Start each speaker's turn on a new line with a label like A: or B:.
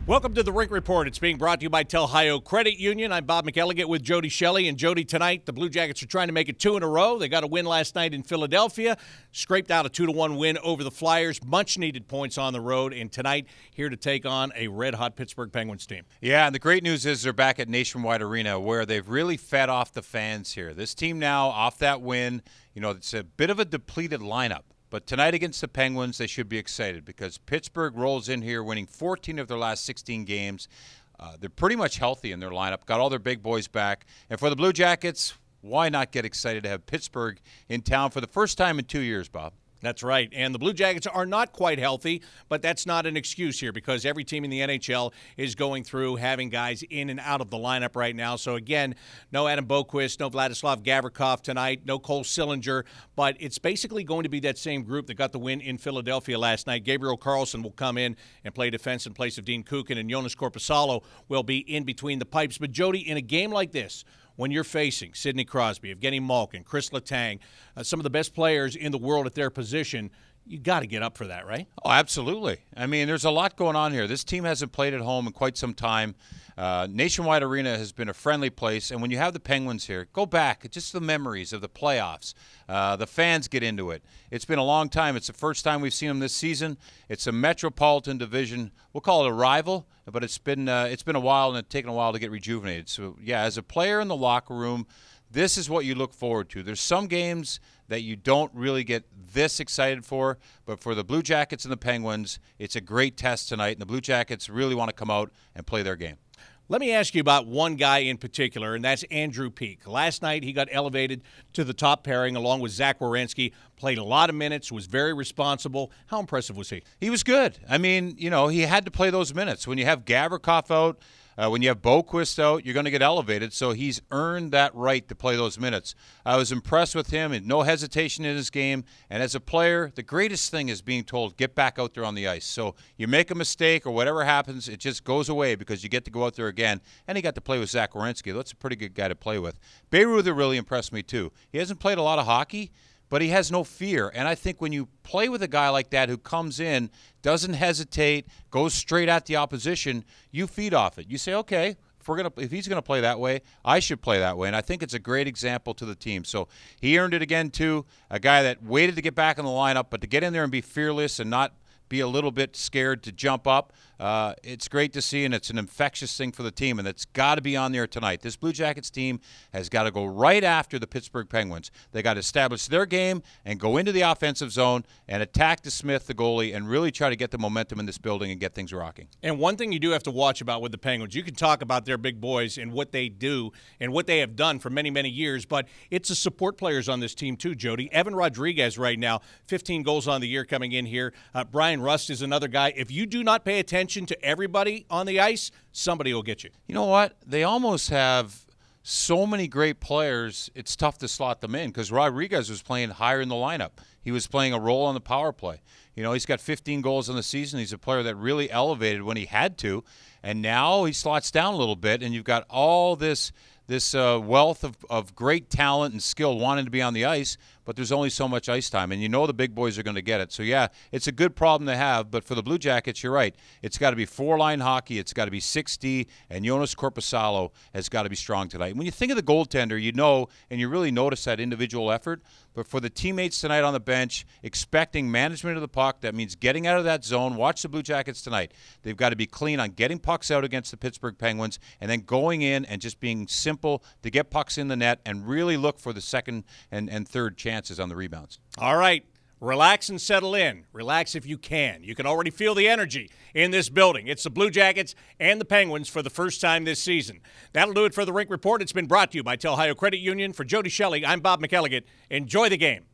A: Welcome to the Rink Report. It's being brought to you by Telhio Credit Union. I'm Bob McElligott with Jody Shelley. And Jody, tonight, the Blue Jackets are trying to make it 2 in a row. They got a win last night in Philadelphia, scraped out a 2-1 win over the Flyers. Much-needed points on the road. And tonight, here to take on a red-hot Pittsburgh Penguins team.
B: Yeah, and the great news is they're back at Nationwide Arena, where they've really fed off the fans here. This team now, off that win, it's a bit of a depleted lineup. But tonight against the Penguins, they should be excited because Pittsburgh rolls in here winning 14 of their last 16 games. They're pretty much healthy in their lineup, got all their big boys back. And for the Blue Jackets, why not get excited to have Pittsburgh in town for the first time in 2 years, Bob?
A: That's right. And the Blue Jackets are not quite healthy, but that's not an excuse here because every team in the NHL is going through having guys in and out of the lineup right now. So, again, no Adam Boqvist, no Vladislav Gavrikov tonight, no Cole Sillinger, but it's basically going to be that same group that got the win in Philadelphia last night. Gabriel Carlsson will come in and play defense in place of Dean Kukin, and Jonas Korpisalo will be in between the pipes. But, Jody, in a game like this, when you're facing Sidney Crosby, Evgeny Malkin, Chris Letang, some of the best players in the world at their position, you got to get up for that, right?
B: Oh, absolutely. I mean, there's a lot going on here. This team hasn't played at home in quite some time. Nationwide Arena has been a friendly place, and when you have the Penguins here, go back. It's just the memories of the playoffs. The fans get into it. It's been a long time. It's the first time we've seen them this season. It's a Metropolitan Division. We'll call it a rival, but it's been a while, and it's taken a while to get rejuvenated. So, yeah, as a player in the locker room, this is what you look forward to. There's some games that you don't really get this excited for, but for the Blue Jackets and the Penguins, it's a great test tonight, and the Blue Jackets really want to come out and play their game.
A: Let me ask you about one guy in particular, and that's Andrew PEEKE. Last night, he got elevated to the top pairing along with Zach Werenski, played a lot of minutes, was very responsible. How impressive was he?
B: He was good. I mean, he had to play those minutes. When you have Gavrikov out, when you have Boqvist out, you're going to get elevated, so he's earned that right to play those minutes. I was impressed with him, and no hesitation in his game. And as a player, the greatest thing is being told, get back out there on the ice. So you make a mistake or whatever happens, it just goes away because you get to go out there again. And he got to play with Zach Werenski. That's a pretty good guy to play with. BAYREUTHER really impressed me, too. He hasn't played a lot of hockey, but he has no fear. And I think when you play with a guy like that who comes in, doesn't hesitate, goes straight at the opposition, you feed off it. You say, okay, if he's going to play that way, I should play that way. And I think it's a great example to the team. So he earned it again, too. A guy that waited to get back in the lineup, but to get in there and be fearless and not be a little bit scared to jump up. It's great to see, and it's an infectious thing for the team, and it's got to be on there tonight. This Blue Jackets team has got to go right after the Pittsburgh Penguins. They got to establish their game and go into the offensive zone and attack DeSmith, the goalie, and really try to get the momentum in this building and get things rocking.
A: And one thing you do have to watch about with the Penguins, you can talk about their big boys and what they do and what they have done for many, many years, but it's the support players on this team too, Jody. Evan Rodriguez right now, 15 goals on the year coming in here. Brian Rust is another guy. If you do not pay attention to everybody on the ice, somebody will get you.
B: You know what? They almost have so many great players, it's tough to slot them in because Rodriguez was playing higher in the lineup. He was playing a role on the power play. He's got 15 goals in the season. He's a player that really elevated when he had to, and now he slots down a little bit, and you've got all this wealth of great talent and skill wanting to be on the ice, but there's only so much ice time, and the big boys are going to get it. So, yeah, it's a good problem to have, but for the Blue Jackets, you're right. It's got to be four-line hockey. It's got to be 6D, and Jonas Korpisalo has got to be strong tonight. And when you think of the goaltender, and you really notice that individual effort, but for the teammates tonight on the bench, expecting management of the puck, that means getting out of that zone. Watch the Blue Jackets tonight. They've got to be clean on getting pucks out against the Pittsburgh Penguins and then going in and just being simple to get pucks in the net and really look for the second and third chances on the rebounds.
A: All right. Relax and settle in. Relax if you can. You can already feel the energy in this building. It's the Blue Jackets and the Penguins for the first time this season. That'll do it for the Rink Report. It's been brought to you by Telhio Credit Union. For Jody Shelley, I'm Bob McElligott. Enjoy the game.